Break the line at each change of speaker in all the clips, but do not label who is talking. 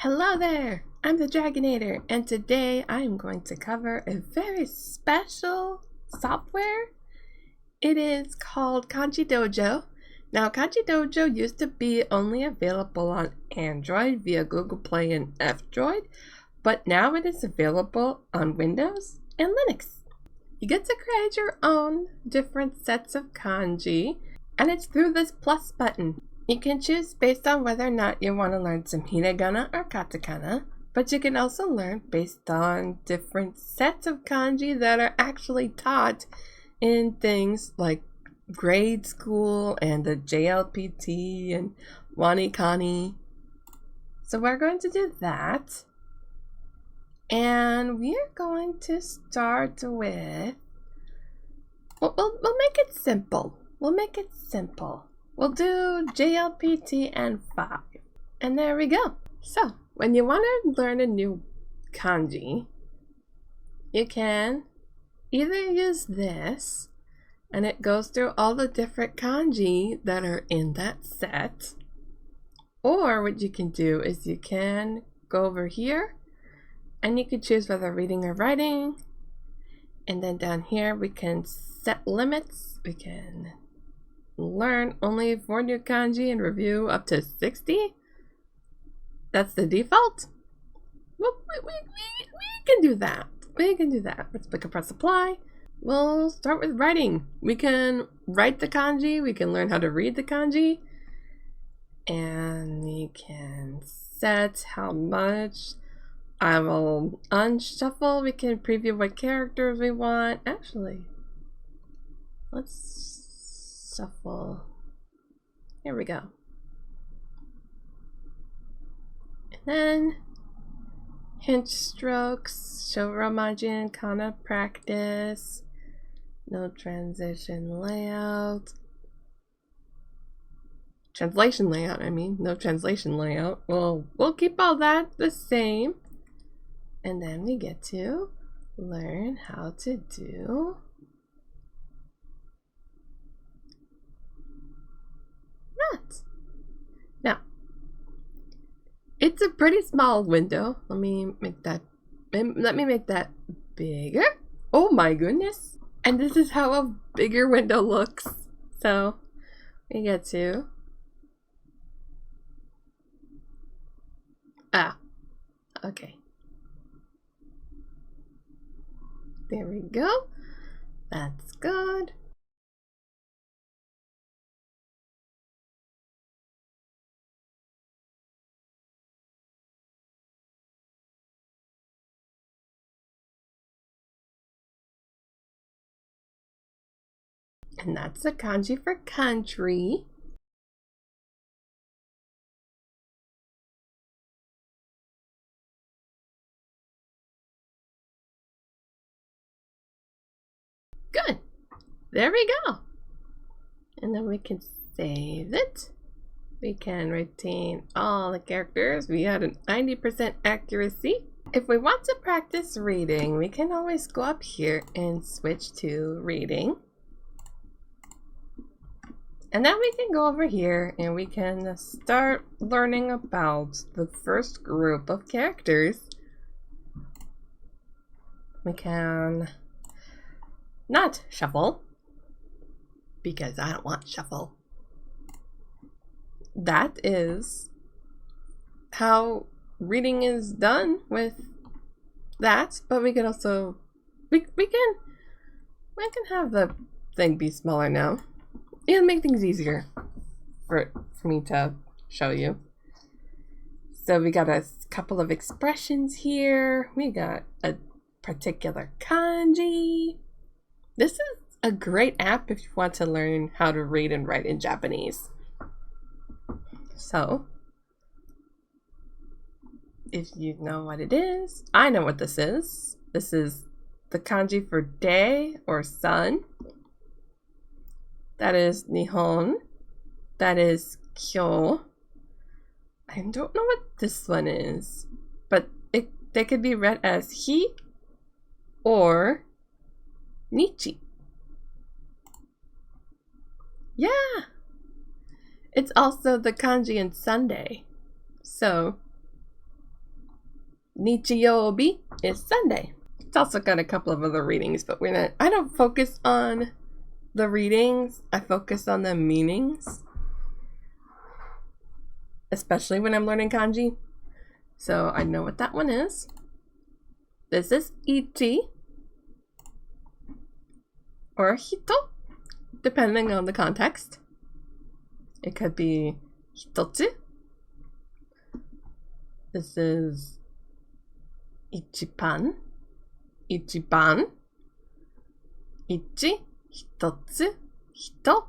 Hello there, I'm the Dragonator, and today I am going to cover a very special software. It is called Kanji Dojo. Now, Kanji Dojo used to be only available on Android via Google Play and F-Droid, but now it is available on Windows and Linux. You get to create your own different sets of kanji, and it's through this plus button. You can choose based on whether or not you want to learn some hiragana or katakana, but you can also learn based on different sets of kanji that are actually taught in things like grade school and the JLPT and Wanikani. So we're going to do that. And we're going to start with, we'll make it simple. We'll do JLPT and 5. And there we go. So, when you want to learn a new kanji, you can either use this, and it goes through all the different kanji that are in that set. Or what you can do is you can go over here, and you can choose whether reading or writing. And then down here, we can set limits. We can learn only 4 new kanji and review up to 60. That's the default. Well, we can do that. We can press apply. We'll start with writing. We can write the kanji. We can learn how to read the kanji. And we can set how much. I will unshuffle. We can preview what characters we want. Actually, let's shuffle. Here we go. And then hint strokes, show Romaji kana practice, no transition layout. Translation layout, no translation layout. Well, we'll keep all that the same. And then we get to learn how to do that. Now, it's a pretty small window. Let me make that bigger. Oh my goodness. And this is how a bigger window looks. So we get to okay. There we go. That's good. And that's the kanji for country. Good. There we go. And then we can save it. We can retain all the characters. We had an 90% accuracy. If we want to practice reading, we can always go up here and switch to reading. And then we can go over here and we can start learning about the first group of characters. We can not shuffle, because I don't want shuffle. That is how reading is done with that, but we can also we can have the thing be smaller now. It'll make things easier for me to show you. So we got a couple of expressions here. We got a particular kanji. This is a great app if you want to learn how to read and write in Japanese. So, if you know what it is, I know what this is. This is the kanji for day or sun. That is Nihon. That is Kyo. I don't know what this one is, but they could be read as Hi or Nichi. Yeah! It's also the kanji in Sunday. So Nichiyobi is Sunday. It's also got a couple of other readings, but I don't focus on the readings. I focus on the meanings. Especially when I'm learning kanji. So I know what that one is. This is ichi. Or hito. Depending on the context. It could be hitotsu. This is ichiban. Ichiban. Ichi. Hitotsu. Hito.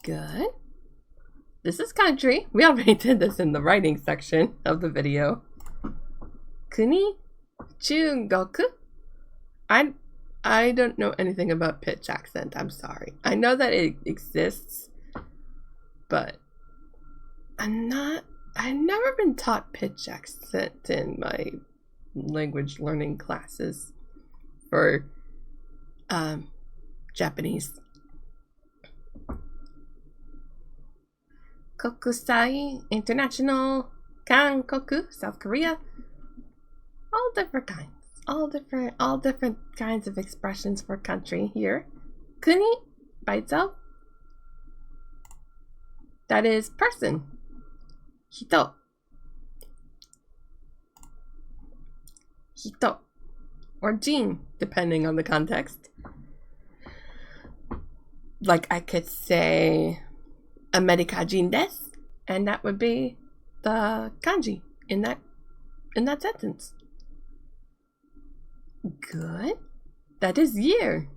Good. This is country. We already did this in the writing section of the video. Kuni. Chugoku. I don't know anything about pitch accent. I'm sorry. I know that it exists, but I've never been taught pitch accent in my language learning classes for Japanese. Kokusai, international, Kankoku, South Korea. All different kinds. All different kinds of expressions for country here. Kuni, by itself, that is person. Hito. Hito. Or jin, depending on the context. Like I could say America jin desu, and that would be the kanji in that sentence. Good. That is year.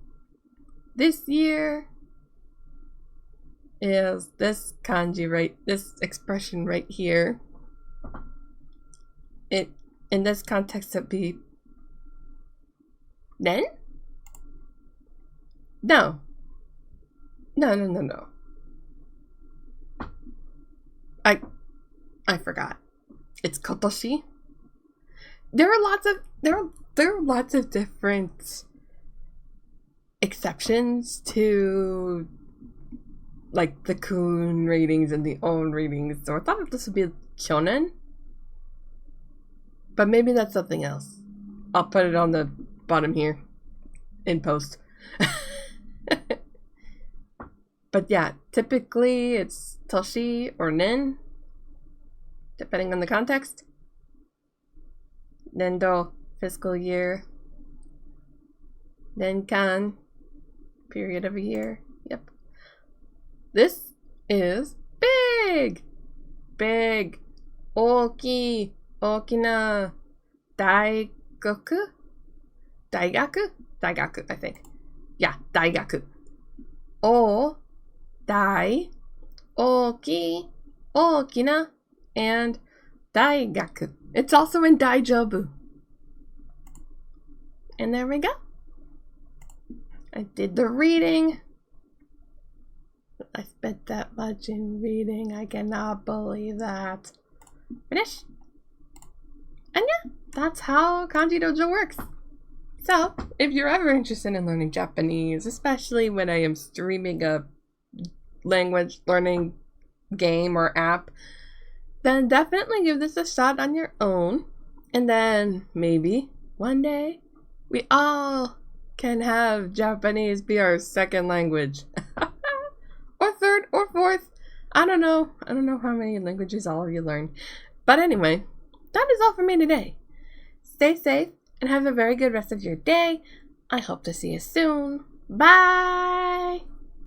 This year is this kanji this expression right here. It in this context it'd be nen? No. I forgot. It's kotoshi. There are lots of different exceptions to like the kun readings and the on readings. So I thought this would be kyonen, but maybe that's something else. I'll put it on the bottom here in post. But yeah, typically it's toshi or nen, depending on the context. Nendo, fiscal year. Nenkan, period of a year. Yep. This is big. Big. Oki. Okina. Daigaku? Daigaku, I think. Yeah, daigaku. O. Dai. Oki. Okina. And daigaku. It's also in Daijobu. And there we go. I did the reading. I spent that much in reading. I cannot believe that. Finish. And yeah, that's how Kanji Dojo works. So, if you're ever interested in learning Japanese, especially when I am streaming a language learning game or app, then definitely give this a shot on your own. And then maybe one day we all can have Japanese be our second language. Or third or fourth. I don't know how many languages all of you learn. But anyway, that is all for me today. Stay safe and have a very good rest of your day. I hope to see you soon. Bye!